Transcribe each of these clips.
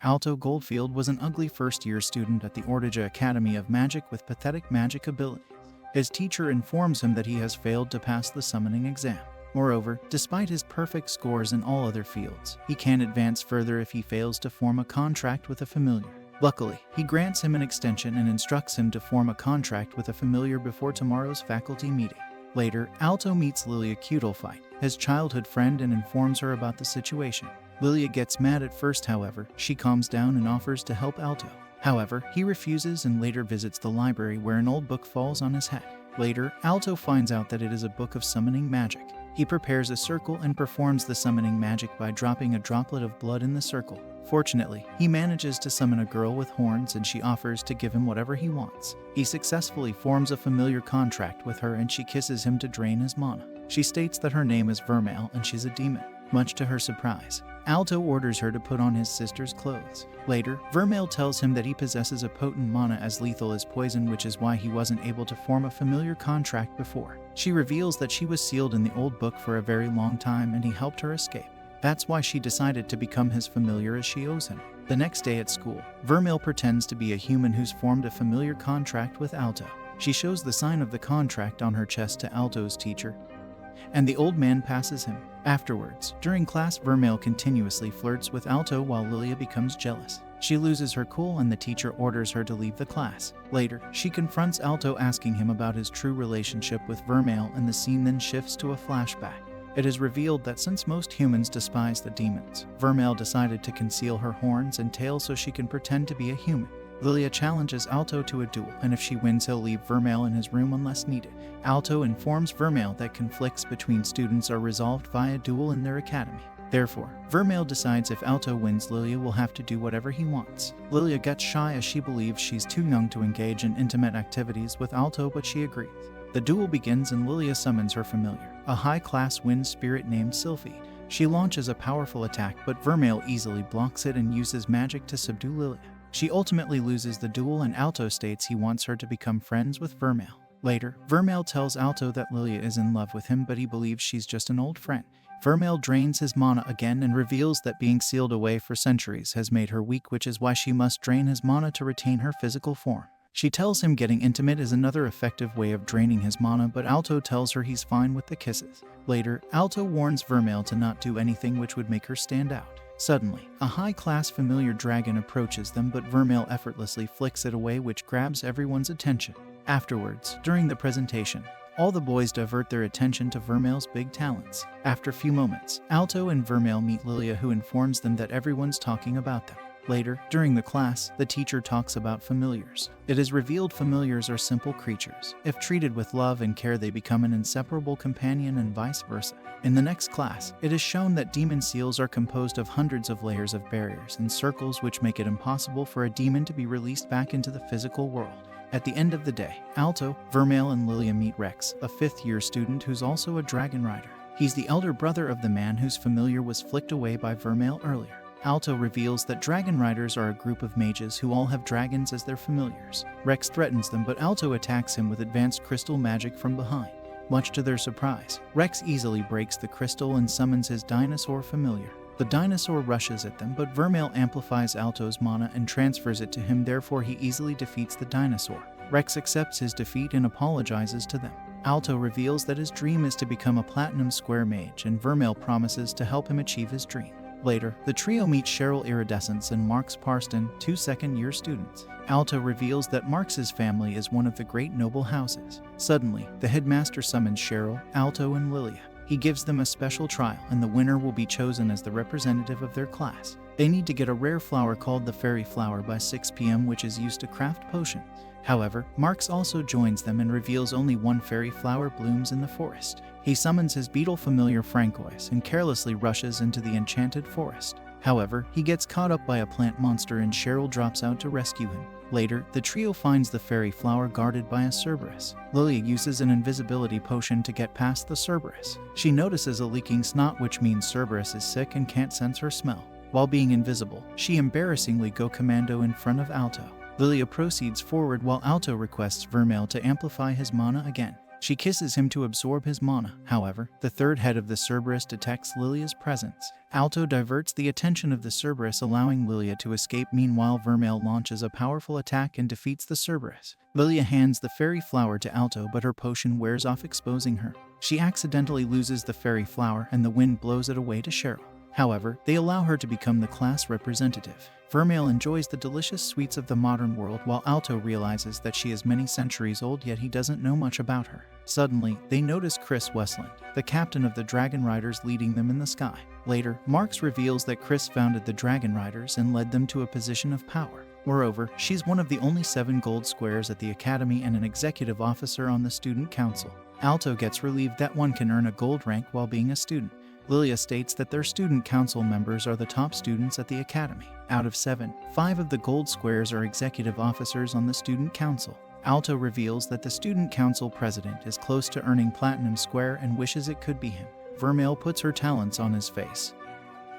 Alto Goldfield was an ugly first-year student at the Ortega Academy of Magic with pathetic magic abilities. His teacher informs him that he has failed to pass the summoning exam. Moreover, despite his perfect scores in all other fields, he can't advance further if he fails to form a contract with a familiar. Luckily, he grants him an extension and instructs him to form a contract with a familiar before tomorrow's faculty meeting. Later, Alto meets Lilia Cutelfight, his childhood friend, and informs her about the situation. Lilia gets mad at first, however, she calms down and offers to help Alto. However, he refuses and later visits the library where an old book falls on his head. Later, Alto finds out that it is a book of summoning magic. He prepares a circle and performs the summoning magic by dropping a droplet of blood in the circle. Fortunately, he manages to summon a girl with horns and she offers to give him whatever he wants. He successfully forms a familiar contract with her and she kisses him to drain his mana. She states that her name is Vermeil and she's a demon. Much to her surprise, Alto orders her to put on his sister's clothes. Later, Vermeil tells him that he possesses a potent mana as lethal as poison, which is why he wasn't able to form a familiar contract before. She reveals that she was sealed in the old book for a very long time and he helped her escape. That's why she decided to become his familiar, as she owes him. The next day at school, Vermeil pretends to be a human who's formed a familiar contract with Alto. She shows the sign of the contract on her chest to Alto's teacher, and the old man passes him. Afterwards, during class, Vermeil continuously flirts with Alto while Lilia becomes jealous. She loses her cool and the teacher orders her to leave the class. Later, she confronts Alto asking him about his true relationship with Vermeil, and the scene then shifts to a flashback. It is revealed that since most humans despise the demons, Vermeil decided to conceal her horns and tail so she can pretend to be a human. Lilia challenges Alto to a duel, and if she wins he'll leave Vermeil in his room unless needed. Alto informs Vermeil that conflicts between students are resolved via duel in their academy. Therefore, Vermeil decides if Alto wins, Lilia will have to do whatever he wants. Lilia gets shy as she believes she's too young to engage in intimate activities with Alto, but she agrees. The duel begins and Lilia summons her familiar, a high-class wind spirit named Sylphie. She launches a powerful attack, but Vermeil easily blocks it and uses magic to subdue Lilia. She ultimately loses the duel and Alto states he wants her to become friends with Vermeil. Later, Vermeil tells Alto that Lilia is in love with him, but he believes she's just an old friend. Vermeil drains his mana again and reveals that being sealed away for centuries has made her weak, which is why she must drain his mana to retain her physical form. She tells him getting intimate is another effective way of draining his mana, but Alto tells her he's fine with the kisses. Later, Alto warns Vermeil to not do anything which would make her stand out. Suddenly, a high-class familiar dragon approaches them, but Vermeil effortlessly flicks it away, which grabs everyone's attention. Afterwards, during the presentation, all the boys divert their attention to Vermeil's big talents. After a few moments, Alto and Vermeil meet Lilia, who informs them that everyone's talking about them. Later, during the class, the teacher talks about familiars. It is revealed familiars are simple creatures. If treated with love and care, they become an inseparable companion and vice versa. In the next class, it is shown that demon seals are composed of hundreds of layers of barriers and circles which make it impossible for a demon to be released back into the physical world. At the end of the day, Alto, Vermeil, and Lilia meet Rex, a fifth-year student who's also a dragon rider. He's the elder brother of the man whose familiar was flicked away by Vermeil earlier. Alto reveals that dragon riders are a group of mages who all have dragons as their familiars. Rex threatens them, but Alto attacks him with advanced crystal magic from behind. Much to their surprise, Rex easily breaks the crystal and summons his dinosaur familiar. The dinosaur rushes at them, but Vermeil amplifies Alto's mana and transfers it to him, therefore he easily defeats the dinosaur. Rex accepts his defeat and apologizes to them. Alto reveals that his dream is to become a platinum square mage, and Vermeil promises to help him achieve his dream. Later, the trio meets Cheryl Iridescence and Marx Parston, two second-year students. Alto reveals that Marx's family is one of the great noble houses. Suddenly, the headmaster summons Cheryl, Alto, and Lilia. He gives them a special trial, and the winner will be chosen as the representative of their class. They need to get a rare flower called the fairy flower by 6 p.m., which is used to craft potions. However, Marx also joins them and reveals only one fairy flower blooms in the forest. He summons his beetle familiar Francois and carelessly rushes into the enchanted forest. However, he gets caught up by a plant monster and Cheryl drops out to rescue him. Later, the trio finds the fairy flower guarded by a Cerberus. Lilia uses an invisibility potion to get past the Cerberus. She notices a leaking snot, which means Cerberus is sick and can't sense her smell. While being invisible, she embarrassingly go commando in front of Alto. Lilia proceeds forward while Alto requests Vermeil to amplify his mana again. She kisses him to absorb his mana. However, the third head of the Cerberus detects Lilia's presence. Alto diverts the attention of the Cerberus, allowing Lilia to escape. Meanwhile, Vermeil launches a powerful attack and defeats the Cerberus. Lilia hands the fairy flower to Alto, but her potion wears off, exposing her. She accidentally loses the fairy flower and the wind blows it away to Cheryl. However, they allow her to become the class representative. Vermeil enjoys the delicious sweets of the modern world while Alto realizes that she is many centuries old, yet he doesn't know much about her. Suddenly, they notice Chris Westland, the captain of the Dragon Riders, leading them in the sky. Later, Marx reveals that Chris founded the Dragon Riders and led them to a position of power. Moreover, she's one of the only 7 gold squares at the academy and an executive officer on the student council. Alto gets relieved that one can earn a gold rank while being a student. Lilia states that their student council members are the top students at the academy. Out of 7, 5 of the gold squares are executive officers on the student council. Alto reveals that the student council president is close to earning platinum square and wishes it could be him. Vermeil puts her talents on his face,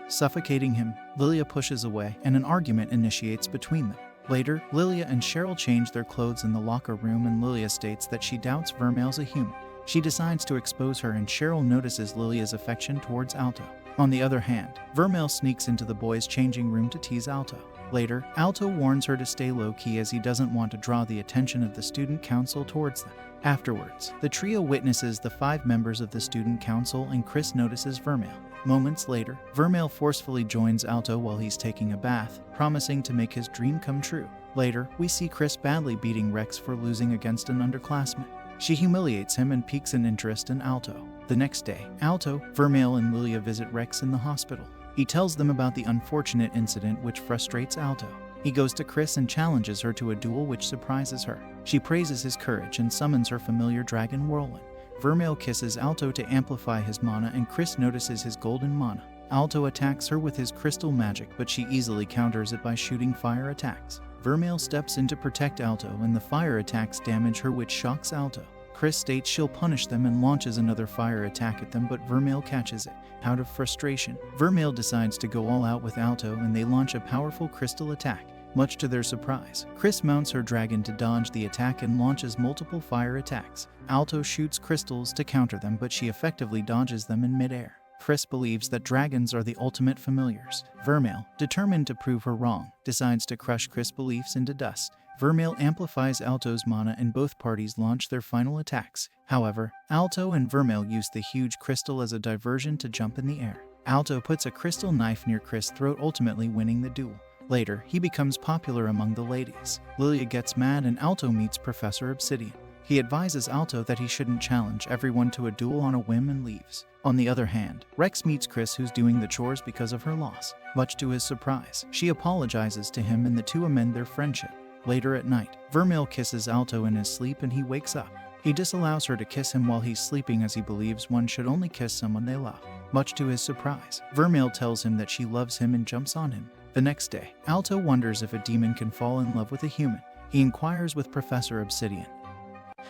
suffocating him. Lilia pushes away and an argument initiates between them. Later, Lilia and Cheryl change their clothes in the locker room and Lilia states that she doubts Vermeil's a human. She decides to expose her and Cheryl notices Lilia's affection towards Alto. On the other hand, Vermeil sneaks into the boys' changing room to tease Alto. Later, Alto warns her to stay low-key as he doesn't want to draw the attention of the student council towards them. Afterwards, the trio witnesses the 5 members of the student council and Chris notices Vermeil. Moments later, Vermeil forcefully joins Alto while he's taking a bath, promising to make his dream come true. Later, we see Chris badly beating Rex for losing against an underclassman. She humiliates him and piques an interest in Alto. The next day, Alto, Vermeil, and Lilia visit Rex in the hospital. He tells them about the unfortunate incident which frustrates Alto. He goes to Chris and challenges her to a duel which surprises her. She praises his courage and summons her familiar dragon Whirlwind. Vermeil kisses Alto to amplify his mana and Chris notices his golden mana. Alto attacks her with his crystal magic, but she easily counters it by shooting fire attacks. Vermeil steps in to protect Alto and the fire attacks damage her, which shocks Alto. Chris states she'll punish them and launches another fire attack at them, but Vermeil catches it. Out of frustration, Vermeil decides to go all out with Alto and they launch a powerful crystal attack. Much to their surprise, Chris mounts her dragon to dodge the attack and launches multiple fire attacks. Alto shoots crystals to counter them, but she effectively dodges them in midair. Chris believes that dragons are the ultimate familiars. Vermeil, determined to prove her wrong, decides to crush Chris' beliefs into dust. Vermeil amplifies Alto's mana and both parties launch their final attacks. However, Alto and Vermeil use the huge crystal as a diversion to jump in the air. Alto puts a crystal knife near Chris' throat, ultimately winning the duel. Later, he becomes popular among the ladies. Lilia gets mad and Alto meets Professor Obsidian. He advises Alto that he shouldn't challenge everyone to a duel on a whim and leaves. On the other hand, Rex meets Chris, who's doing the chores because of her loss. Much to his surprise, she apologizes to him and the two amend their friendship. Later at night, Vermeil kisses Alto in his sleep and he wakes up. He disallows her to kiss him while he's sleeping as he believes one should only kiss someone they love. Much to his surprise, Vermeil tells him that she loves him and jumps on him. The next day, Alto wonders if a demon can fall in love with a human. He inquires with Professor Obsidian,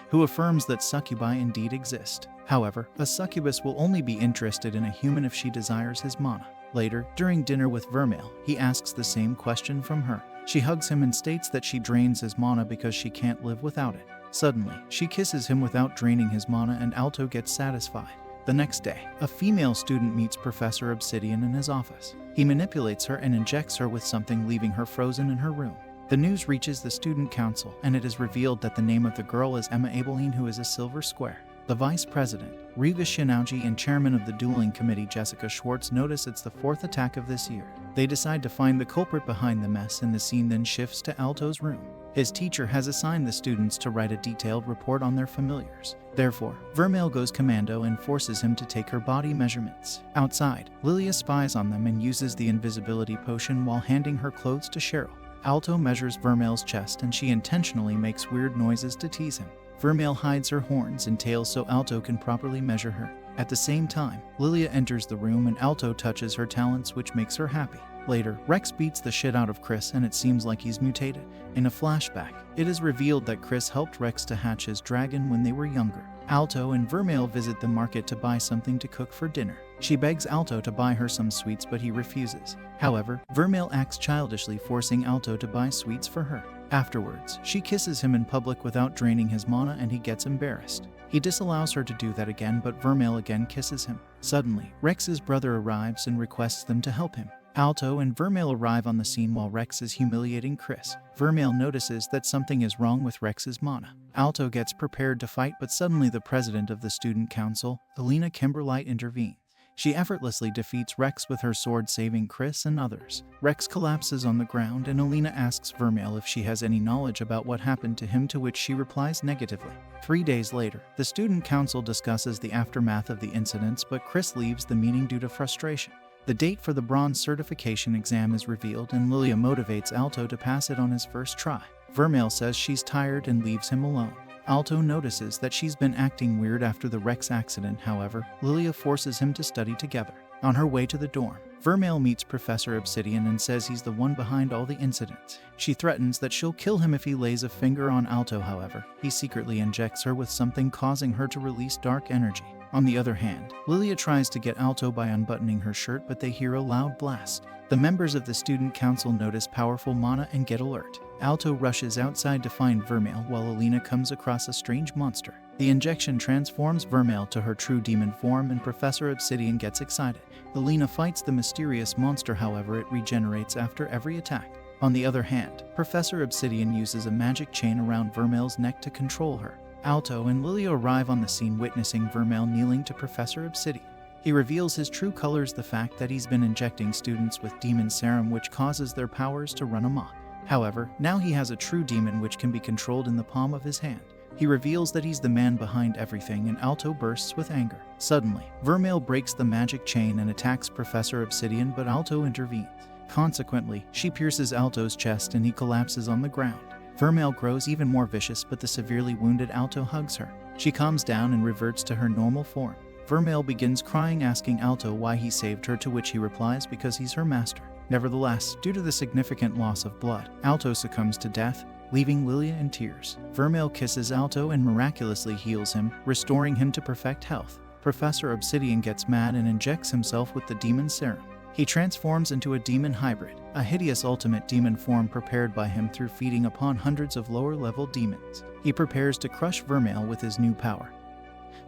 who affirms that succubi indeed exist. However, a succubus will only be interested in a human if she desires his mana. Later, during dinner with Vermeil, he asks the same question from her. She hugs him and states that she drains his mana because she can't live without it. Suddenly, she kisses him without draining his mana and Alto gets satisfied. The next day, a female student meets Professor Obsidian in his office. He manipulates her and injects her with something, leaving her frozen in her room. The news reaches the student council, and it is revealed that the name of the girl is Emma Abeline, who is a silver square. The vice president, Riga Shinauji, and chairman of the dueling committee, Jessica Schwartz, notice it's the 4th attack of this year. They decide to find the culprit behind the mess, and the scene then shifts to Alto's room. His teacher has assigned the students to write a detailed report on their familiars. Therefore, Vermeil goes commando and forces him to take her body measurements. Outside, Lilia spies on them and uses the invisibility potion while handing her clothes to Cheryl. Alto measures Vermeil's chest and she intentionally makes weird noises to tease him. Vermeil hides her horns and tails so Alto can properly measure her. At the same time, Lilia enters the room and Alto touches her talents, which makes her happy. Later, Rex beats the shit out of Chris and it seems like he's mutated. In a flashback, it is revealed that Chris helped Rex to hatch his dragon when they were younger. Alto and Vermeil visit the market to buy something to cook for dinner. She begs Alto to buy her some sweets, but he refuses. However, Vermeil acts childishly, forcing Alto to buy sweets for her. Afterwards, she kisses him in public without draining his mana and he gets embarrassed. He disallows her to do that again, but Vermeil again kisses him. Suddenly, Rex's brother arrives and requests them to help him. Alto and Vermeil arrive on the scene while Rex is humiliating Chris. Vermeil notices that something is wrong with Rex's mana. Alto gets prepared to fight, but suddenly the president of the student council, Elena Kimberlite, intervenes. She effortlessly defeats Rex with her sword, saving Chris and others. Rex collapses on the ground and Elena asks Vermeil if she has any knowledge about what happened to him, to which she replies negatively. 3 days later, the student council discusses the aftermath of the incidents, but Chris leaves the meeting due to frustration. The date for the bronze certification exam is revealed and Lilia motivates Alto to pass it on his first try. Vermeil says she's tired and leaves him alone. Alto notices that she's been acting weird after the Rex accident. However, Lilia forces him to study together. On her way to the dorm, Vermeil meets Professor Obsidian and says he's the one behind all the incidents. She threatens that she'll kill him if he lays a finger on Alto. However, he secretly injects her with something, causing her to release dark energy. On the other hand, Lilia tries to get Alto by unbuttoning her shirt, but they hear a loud blast. The members of the student council notice powerful mana and get alert. Alto rushes outside to find Vermeil while Elena comes across a strange monster. The injection transforms Vermeil to her true demon form and Professor Obsidian gets excited. Elena fights the mysterious monster, however it regenerates after every attack. On the other hand, Professor Obsidian uses a magic chain around Vermeil's neck to control her. Alto and Lilia arrive on the scene, witnessing Vermeil kneeling to Professor Obsidian. He reveals his true colors, the fact that he's been injecting students with demon serum, which causes their powers to run amok. However, now he has a true demon which can be controlled in the palm of his hand. He reveals that he's the man behind everything and Alto bursts with anger. Suddenly, Vermeil breaks the magic chain and attacks Professor Obsidian, but Alto intervenes. Consequently, she pierces Alto's chest and he collapses on the ground. Vermeil grows even more vicious, but the severely wounded Alto hugs her. She calms down and reverts to her normal form. Vermeil begins crying, asking Alto why he saved her, to which he replies because he's her master. Nevertheless, due to the significant loss of blood, Alto succumbs to death, leaving Lilia in tears. Vermeil kisses Alto and miraculously heals him, restoring him to perfect health. Professor Obsidian gets mad and injects himself with the demon serum. He transforms into a demon hybrid, a hideous ultimate demon form prepared by him through feeding upon hundreds of lower-level demons. He prepares to crush Vermeil with his new power,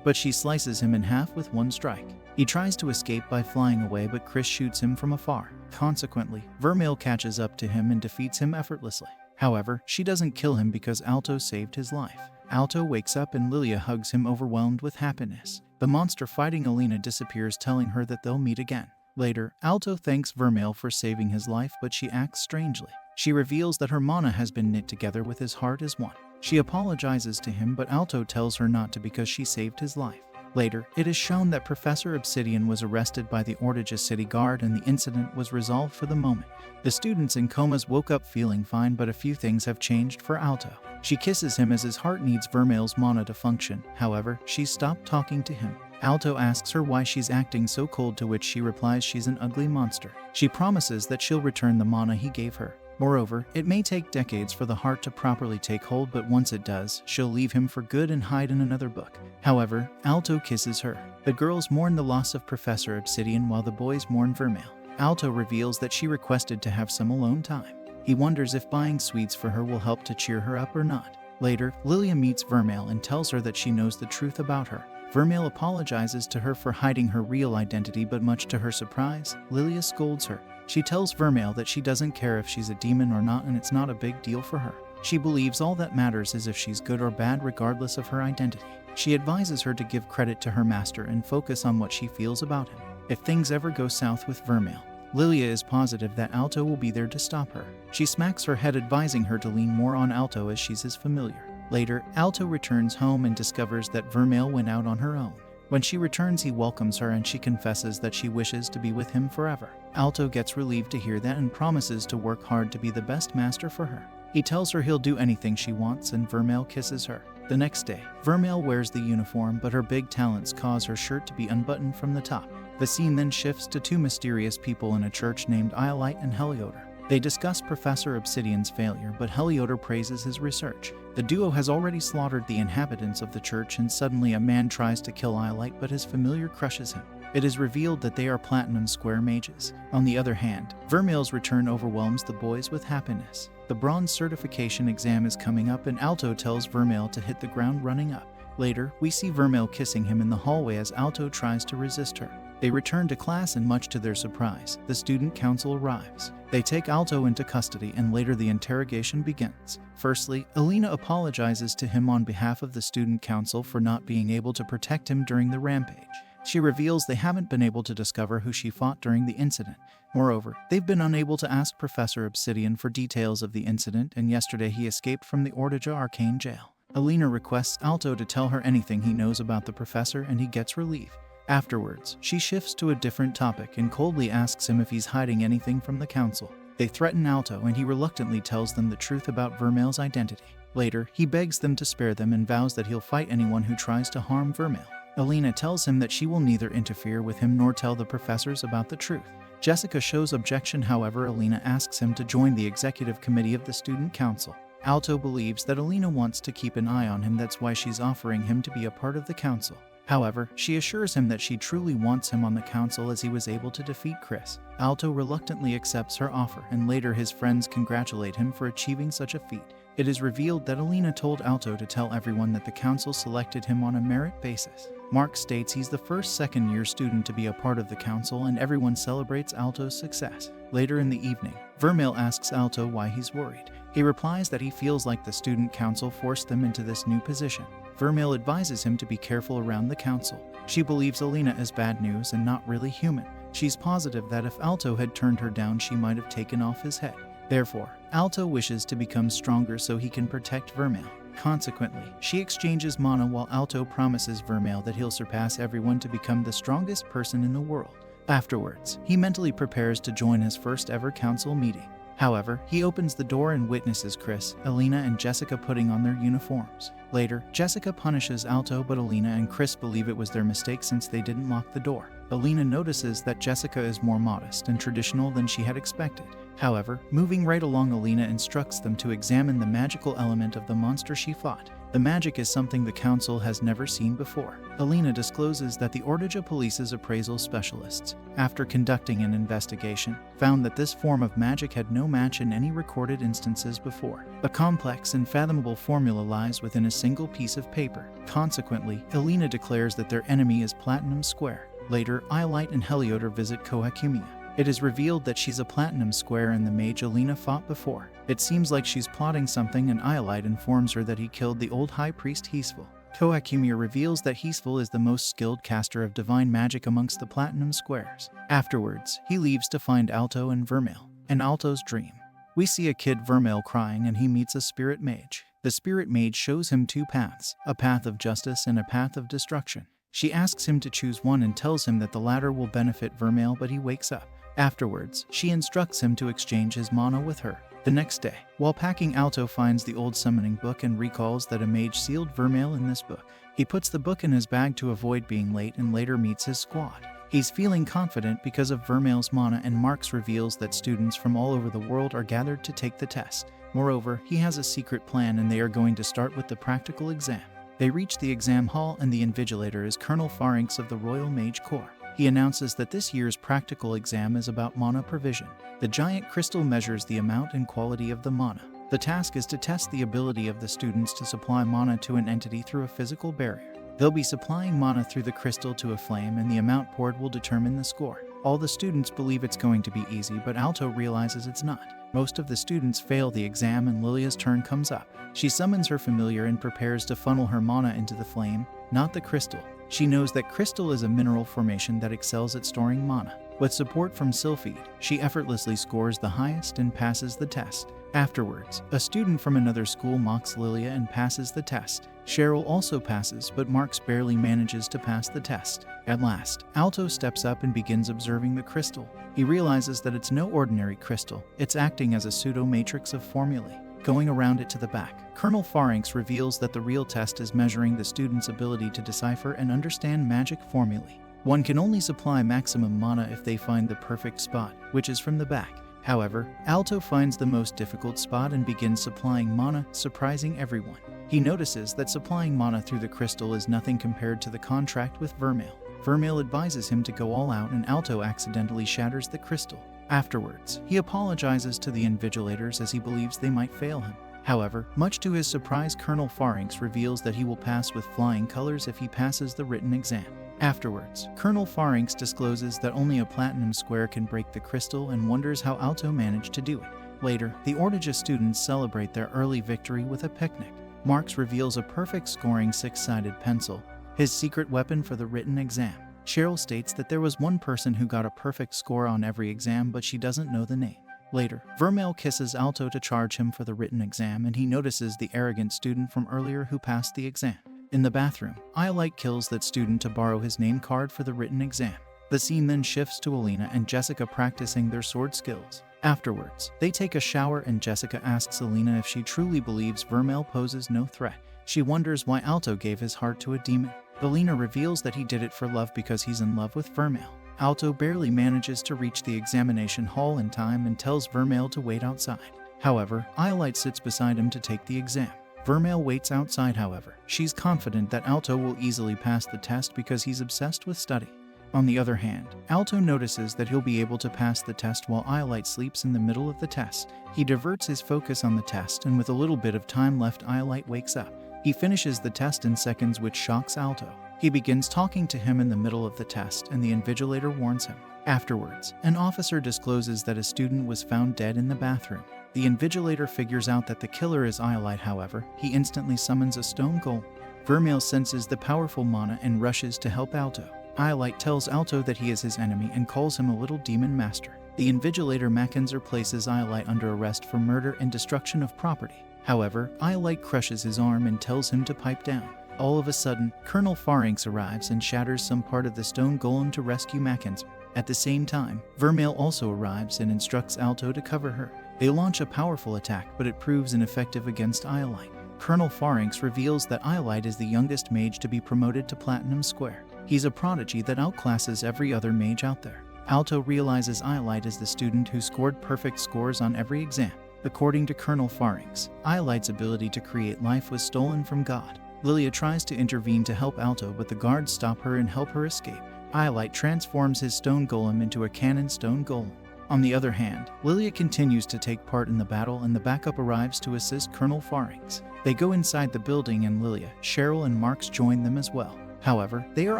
but she slices him in half with one strike. He tries to escape by flying away, but Chris shoots him from afar. Consequently, Vermeil catches up to him and defeats him effortlessly. However, she doesn't kill him because Alto saved his life. Alto wakes up and Lilia hugs him, overwhelmed with happiness. The monster fighting Elena disappears, telling her that they'll meet again. Later, Alto thanks Vermeil for saving his life, but she acts strangely. She reveals that her mana has been knit together with his heart as one. She apologizes to him, but Alto tells her not to because she saved his life. Later, it is shown that Professor Obsidian was arrested by the Ortega City Guard and the incident was resolved for the moment. The students in comas woke up feeling fine, but a few things have changed for Alto. She kisses him as his heart needs Vermeil's mana to function. However, she's stopped talking to him. Alto asks her why she's acting so cold, to which she replies she's an ugly monster. She promises that she'll return the mana he gave her. Moreover, it may take decades for the heart to properly take hold, but once it does, she'll leave him for good and hide in another book. However, Alto kisses her. The girls mourn the loss of Professor Obsidian while the boys mourn Vermeil. Alto reveals that she requested to have some alone time. He wonders if buying sweets for her will help to cheer her up or not. Later, Lilia meets Vermeil and tells her that she knows the truth about her. Vermeil apologizes to her for hiding her real identity, but much to her surprise, Lilia scolds her. She tells Vermeil that she doesn't care if she's a demon or not and it's not a big deal for her. She believes all that matters is if she's good or bad, regardless of her identity. She advises her to give credit to her master and focus on what she feels about him. If things ever go south with Vermeil, Lilia is positive that Alto will be there to stop her. She smacks her head, advising her to lean more on Alto as she's his familiar. Later, Alto returns home and discovers that Vermeil went out on her own. When she returns, he welcomes her and she confesses that she wishes to be with him forever. Alto gets relieved to hear that and promises to work hard to be the best master for her. He tells her he'll do anything she wants and Vermeil kisses her. The next day, Vermeil wears the uniform, but her big talents cause her shirt to be unbuttoned from the top. The scene then shifts to two mysterious people in a church named Iolite and Heliodor. They discuss Professor Obsidian's failure, but Heliodor praises his research. The duo has already slaughtered the inhabitants of the church, and suddenly a man tries to kill Iolite, but his familiar crushes him. It is revealed that they are Platinum Square mages. On the other hand, Vermeil's return overwhelms the boys with happiness. The bronze certification exam is coming up and Alto tells Vermeil to hit the ground running up. Later, we see Vermeil kissing him in the hallway as Alto tries to resist her. They return to class and much to their surprise, the student council arrives. They take Alto into custody and later the interrogation begins. Firstly, Alina apologizes to him on behalf of the student council for not being able to protect him during the rampage. She reveals they haven't been able to discover who she fought during the incident. Moreover, they've been unable to ask Professor Obsidian for details of the incident, and yesterday he escaped from the Ordija Arcane jail. Alina requests Alto to tell her anything he knows about the professor and he gets relief. Afterwards, she shifts to a different topic and coldly asks him if he's hiding anything from the council. They threaten Alto and he reluctantly tells them the truth about Vermeil's identity. Later, he begs them to spare them and vows that he'll fight anyone who tries to harm Vermeil. Alina tells him that she will neither interfere with him nor tell the professors about the truth. Jessica shows objection, however, Alina asks him to join the executive committee of the student council. Alto believes that Alina wants to keep an eye on him, that's why she's offering him to be a part of the council. However, she assures him that she truly wants him on the council as he was able to defeat Chris. Alto reluctantly accepts her offer and later his friends congratulate him for achieving such a feat. It is revealed that Alina told Alto to tell everyone that the council selected him on a merit basis. Mark states he's the first second-year student to be a part of the council and everyone celebrates Alto's success. Later in the evening, Vermeil asks Alto why he's worried. He replies that he feels like the student council forced them into this new position. Vermeil advises him to be careful around the council. She believes Alina is bad news and not really human. She's positive that if Alto had turned her down, she might have taken off his head. Therefore, Alto wishes to become stronger so he can protect Vermeil. Consequently, she exchanges mana while Alto promises Vermeil that he'll surpass everyone to become the strongest person in the world. Afterwards, he mentally prepares to join his first ever council meeting. However, he opens the door and witnesses Chris, Alina, and Jessica putting on their uniforms. Later, Jessica punishes Alto, but Alina and Chris believe it was their mistake since they didn't lock the door. Alina notices that Jessica is more modest and traditional than she had expected. However, moving right along, Alina instructs them to examine the magical element of the monster she fought. The magic is something the council has never seen before. Alina discloses that the Ordija Police's appraisal specialists, after conducting an investigation, found that this form of magic had no match in any recorded instances before. A complex and fathomable formula lies within a single piece of paper. Consequently, Alina declares that their enemy is Platinum Square. Later, Iolite and Heliodor visit Kohakumia. It is revealed that she's a Platinum Square and the mage Alina fought before. It seems like she's plotting something and Iolite informs her that he killed the old high priest Heesful. Kohakumia reveals that Heesful is the most skilled caster of divine magic amongst the Platinum Squares. Afterwards, he leaves to find Alto and Vermeil. In Alto's dream, we see a kid Vermeil crying and he meets a spirit mage. The spirit mage shows him two paths, a path of justice and a path of destruction. She asks him to choose one and tells him that the latter will benefit Vermeil, but he wakes up. Afterwards, she instructs him to exchange his mana with her. The next day, while packing, Alto finds the old summoning book and recalls that a mage sealed Vermeil in this book. He puts the book in his bag to avoid being late and later meets his squad. He's feeling confident because of Vermeil's mana, and Marx reveals that students from all over the world are gathered to take the test. Moreover, he has a secret plan and they are going to start with the practical exam. They reach the exam hall and the invigilator is Colonel Pharynx of the Royal Mage Corps. He announces that this year's practical exam is about mana provision. The giant crystal measures the amount and quality of the mana. The task is to test the ability of the students to supply mana to an entity through a physical barrier. They'll be supplying mana through the crystal to a flame and the amount poured will determine the score. All the students believe it's going to be easy, but Alto realizes it's not. Most of the students fail the exam and Lilia's turn comes up. She summons her familiar and prepares to funnel her mana into the flame, not the crystal. She knows that crystal is a mineral formation that excels at storing mana. With support from Sylphide, she effortlessly scores the highest and passes the test. Afterwards, a student from another school mocks Lilia and passes the test. Cheryl also passes, but Marx barely manages to pass the test. At last, Alto steps up and begins observing the crystal. He realizes that it's no ordinary crystal, it's acting as a pseudo-matrix of formulae. Going around it to the back, Colonel Pharynx reveals that the real test is measuring the student's ability to decipher and understand magic formulae. One can only supply maximum mana if they find the perfect spot, which is from the back. However, Alto finds the most difficult spot and begins supplying mana, surprising everyone. He notices that supplying mana through the crystal is nothing compared to the contract with Vermeil. Vermeil advises him to go all out and Alto accidentally shatters the crystal. Afterwards, he apologizes to the invigilators as he believes they might fail him. However, much to his surprise, Colonel Pharynx reveals that he will pass with flying colors if he passes the written exam. Afterwards, Colonel Pharynx discloses that only a platinum square can break the crystal and wonders how Alto managed to do it. Later, the Ortega students celebrate their early victory with a picnic. Marx reveals a perfect scoring six-sided pencil, his secret weapon for the written exam. Cheryl states that there was one person who got a perfect score on every exam, but she doesn't know the name. Later, Vermeil kisses Alto to charge him for the written exam, and he notices the arrogant student from earlier who passed the exam. In the bathroom, Iolite kills that student to borrow his name card for the written exam. The scene then shifts to Alina and Jessica practicing their sword skills. Afterwards, they take a shower and Jessica asks Alina if she truly believes Vermeil poses no threat. She wonders why Alto gave his heart to a demon. Alina reveals that he did it for love because he's in love with Vermeil. Alto barely manages to reach the examination hall in time and tells Vermeil to wait outside. However, Iolite sits beside him to take the exam. Vermeil waits outside, however. She's confident that Alto will easily pass the test because he's obsessed with study. On the other hand, Alto notices that he'll be able to pass the test while Iolite sleeps in the middle of the test. He diverts his focus on the test, and with a little bit of time left, Iolite wakes up. He finishes the test in seconds, which shocks Alto. He begins talking to him in the middle of the test, and the invigilator warns him. Afterwards, an officer discloses that a student was found dead in the bathroom. The invigilator figures out that the killer is Iolite, however. He instantly summons a stone golem. Vermeil senses the powerful mana and rushes to help Alto. Iolite tells Alto that he is his enemy and calls him a little demon master. The invigilator Mackenzie places Iolite under arrest for murder and destruction of property. However, Iolite crushes his arm and tells him to pipe down. All of a sudden, Colonel Pharynx arrives and shatters some part of the stone golem to rescue Mackenzie. At the same time, Vermeil also arrives and instructs Alto to cover her. They launch a powerful attack, but it proves ineffective against Iolite. Colonel Pharynx reveals that Iolite is the youngest mage to be promoted to Platinum Square. He's a prodigy that outclasses every other mage out there. Alto realizes Iolite is the student who scored perfect scores on every exam. According to Colonel Pharynx, Iolite's ability to create life was stolen from God. Lilia tries to intervene to help Alto, but the guards stop her and help her escape. Iolite transforms his stone golem into a cannon stone golem. On the other hand, Lilia continues to take part in the battle, and the backup arrives to assist Colonel Pharynx. They go inside the building and Lilia, Cheryl, and Marx join them as well. However, they are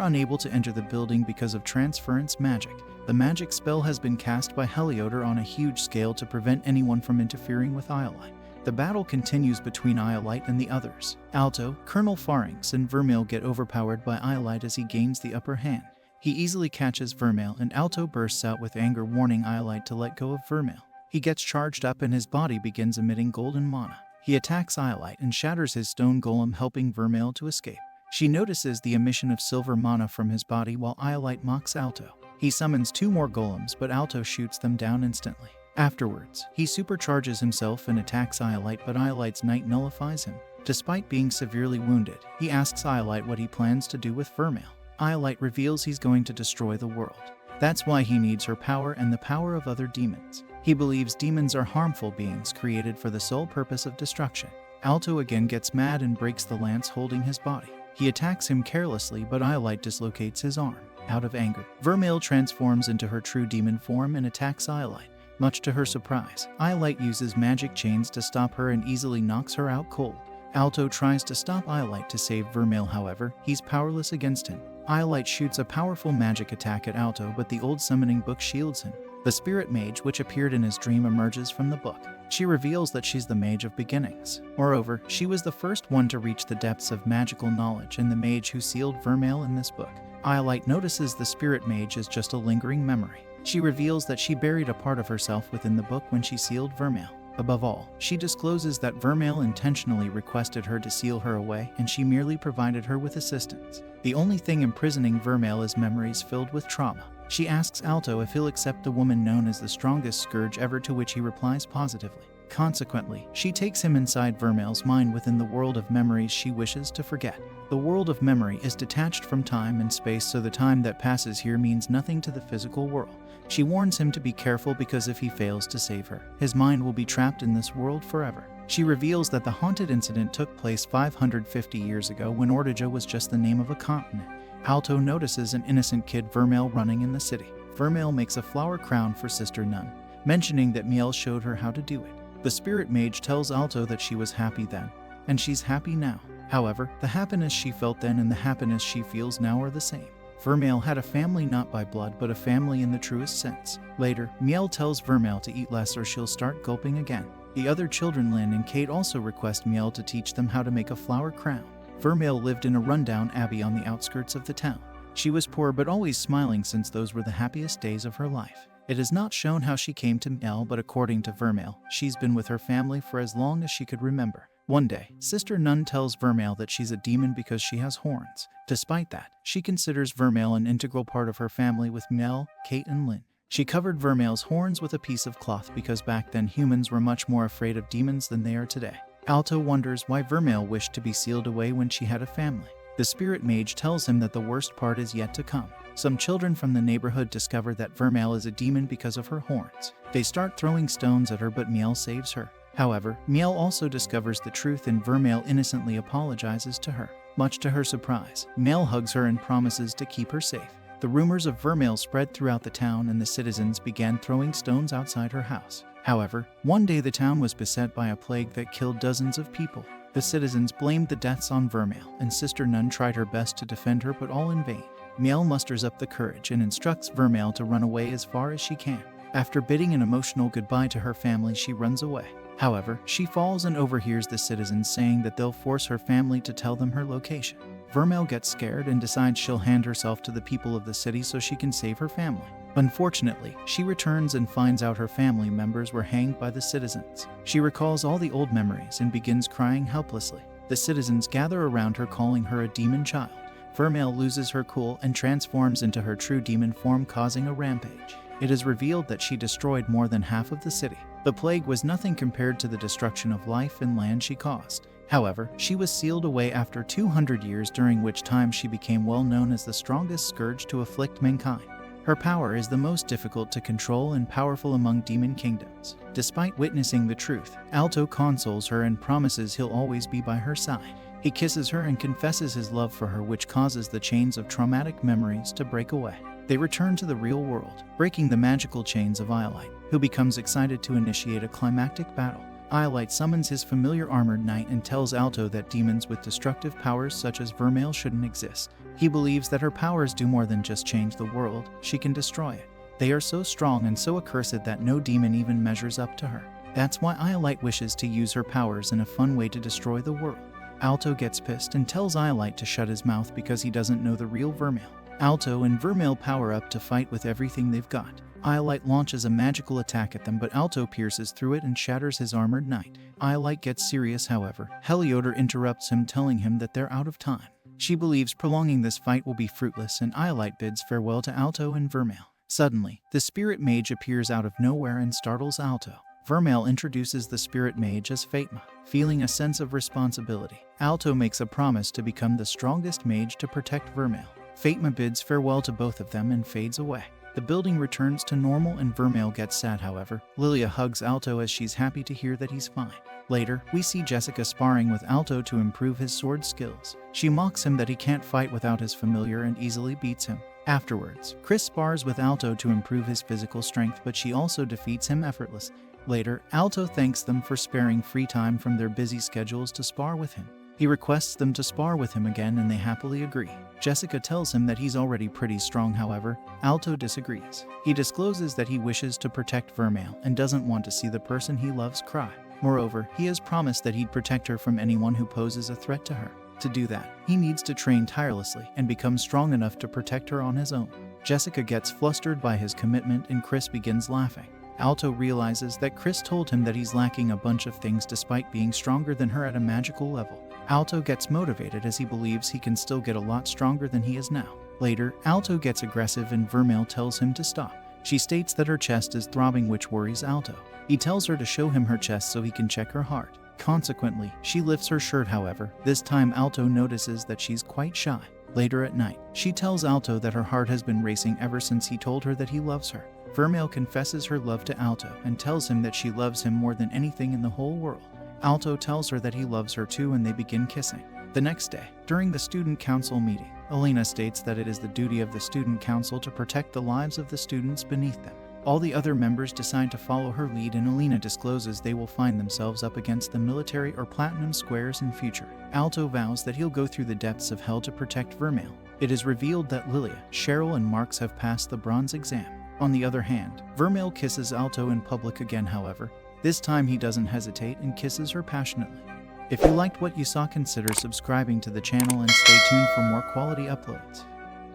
unable to enter the building because of transference magic. The magic spell has been cast by Heliotor on a huge scale to prevent anyone from interfering with Iolite. The battle continues between Iolite and the others. Alto, Colonel Pharynx, and Vermeil get overpowered by Iolite as he gains the upper hand. He easily catches Vermeil, and Alto bursts out with anger, warning Iolite to let go of Vermeil. He gets charged up and his body begins emitting golden mana. He attacks Iolite and shatters his stone golem, helping Vermeil to escape. She notices the emission of silver mana from his body while Iolite mocks Alto. He summons 2 more golems, but Alto shoots them down instantly. Afterwards, he supercharges himself and attacks Iolite, but Iolite's knight nullifies him. Despite being severely wounded, he asks Iolite what he plans to do with Vermeil. Iolite reveals he's going to destroy the world. That's why he needs her power and the power of other demons. He believes demons are harmful beings created for the sole purpose of destruction. Alto again gets mad and breaks the lance holding his body. He attacks him carelessly, but Iolite dislocates his arm. Out of anger, Vermeil transforms into her true demon form and attacks Iolite. Much to her surprise, Iolite uses magic chains to stop her and easily knocks her out cold. Alto tries to stop Iolite to save Vermeil, however, he's powerless against him. Iolite shoots a powerful magic attack at Alto, but the old summoning book shields him. The spirit mage which appeared in his dream emerges from the book. She reveals that she's the mage of beginnings. Moreover, she was the first one to reach the depths of magical knowledge and the mage who sealed Vermeil in this book. Iolite notices the spirit mage is just a lingering memory. She reveals that she buried a part of herself within the book when she sealed Vermeil. Above all, she discloses that Vermeil intentionally requested her to seal her away, and she merely provided her with assistance. The only thing imprisoning Vermeil is memories filled with trauma. She asks Alto if he'll accept the woman known as the strongest scourge ever, to which he replies positively. Consequently, she takes him inside Vermeil's mind within the world of memories she wishes to forget. The world of memory is detached from time and space, so the time that passes here means nothing to the physical world. She warns him to be careful because if he fails to save her, his mind will be trapped in this world forever. She reveals that the haunted incident took place 550 years ago when Ortega was just the name of a continent. Alto notices an innocent kid Vermeil running in the city. Vermeil makes a flower crown for Sister Nun, mentioning that Miel showed her how to do it. The spirit mage tells Alto that she was happy then, and she's happy now. However, the happiness she felt then and the happiness she feels now are the same. Vermeil had a family not by blood, but a family in the truest sense. Later, Miel tells Vermeil to eat less or she'll start gulping again. The other children, Lynn and Kate, also request Miel to teach them how to make a flower crown. Vermeil lived in a rundown abbey on the outskirts of the town. She was poor but always smiling, since those were the happiest days of her life. It is not shown how she came to Miel, but according to Vermeil, she's been with her family for as long as she could remember. One day, Sister Nun tells Vermeil that she's a demon because she has horns. Despite that, she considers Vermeil an integral part of her family with Miel, Kate, and Lynn. She covered Vermeil's horns with a piece of cloth because back then humans were much more afraid of demons than they are today. Alto wonders why Vermeil wished to be sealed away when she had a family. The spirit mage tells him that the worst part is yet to come. Some children from the neighborhood discover that Vermeil is a demon because of her horns. They start throwing stones at her, but Miel saves her. However, Miel also discovers the truth and Vermeil innocently apologizes to her. Much to her surprise, Miel hugs her and promises to keep her safe. The rumors of Vermeil spread throughout the town and the citizens began throwing stones outside her house. However, one day the town was beset by a plague that killed dozens of people. The citizens blamed the deaths on Vermeil, and Sister Nun tried her best to defend her, but all in vain. Miel musters up the courage and instructs Vermeil to run away as far as she can. After bidding an emotional goodbye to her family, she runs away. However, she falls and overhears the citizens saying that they'll force her family to tell them her location. Vermeil gets scared and decides she'll hand herself to the people of the city so she can save her family. Unfortunately, she returns and finds out her family members were hanged by the citizens. She recalls all the old memories and begins crying helplessly. The citizens gather around her, calling her a demon child. Vermeil loses her cool and transforms into her true demon form, causing a rampage. It is revealed that she destroyed more than half of the city. The plague was nothing compared to the destruction of life and land she caused. However, she was sealed away after 200 years, during which time she became well known as the strongest scourge to afflict mankind. Her power is the most difficult to control and powerful among demon kingdoms. Despite witnessing the truth, Alto consoles her and promises he'll always be by her side. He kisses her and confesses his love for her, which causes the chains of traumatic memories to break away. They return to the real world, breaking the magical chains of Iolite, who becomes excited to initiate a climactic battle. Iolite summons his familiar armored knight and tells Alto that demons with destructive powers such as Vermeil shouldn't exist. He believes that her powers do more than just change the world, she can destroy it. They are so strong and so accursed that no demon even measures up to her. That's why Iolite wishes to use her powers in a fun way to destroy the world. Alto gets pissed and tells Iolite to shut his mouth because he doesn't know the real Vermeil. Alto and Vermeil power up to fight with everything they've got. Iolite launches a magical attack at them, but Alto pierces through it and shatters his armored knight. Iolite gets serious, however. Heliodor interrupts him, telling him that they're out of time. She believes prolonging this fight will be fruitless, and Iolite bids farewell to Alto and Vermeil. Suddenly, the spirit mage appears out of nowhere and startles Alto. Vermeil introduces the spirit mage as Fatma. Feeling a sense of responsibility, Alto makes a promise to become the strongest mage to protect Vermeil. Fatma bids farewell to both of them and fades away. The building returns to normal and Vermeil gets sad, however. Lilia hugs Alto as she's happy to hear that he's fine. Later, we see Jessica sparring with Alto to improve his sword skills. She mocks him that he can't fight without his familiar and easily beats him. Afterwards, Chris spars with Alto to improve his physical strength, but she also defeats him effortlessly. Later, Alto thanks them for sparing free time from their busy schedules to spar with him. He requests them to spar with him again and they happily agree. Jessica tells him that he's already pretty strong, however. Alto disagrees. He discloses that he wishes to protect Vermeil and doesn't want to see the person he loves cry. Moreover, he has promised that he'd protect her from anyone who poses a threat to her. To do that, he needs to train tirelessly and become strong enough to protect her on his own. Jessica gets flustered by his commitment and Chris begins laughing. Alto realizes that Chris told him that he's lacking a bunch of things despite being stronger than her at a magical level. Alto gets motivated as he believes he can still get a lot stronger than he is now. Later, Alto gets aggressive and Vermeil tells him to stop. She states that her chest is throbbing, which worries Alto. He tells her to show him her chest so he can check her heart. Consequently, she lifts her shirt, however. This time Alto notices that she's quite shy. Later at night, she tells Alto that her heart has been racing ever since he told her that he loves her. Vermeil confesses her love to Alto and tells him that she loves him more than anything in the whole world. Alto tells her that he loves her too and they begin kissing. The next day, during the student council meeting, Alina states that it is the duty of the student council to protect the lives of the students beneath them. All the other members decide to follow her lead, and Alina discloses they will find themselves up against the military or platinum squares in future. Alto vows that he'll go through the depths of hell to protect Vermeil. It is revealed that Lilia, Cheryl, and Marx have passed the bronze exam. On the other hand, Vermeil kisses Alto in public again, however. This time he doesn't hesitate and kisses her passionately. If you liked what you saw, consider subscribing to the channel and stay tuned for more quality uploads.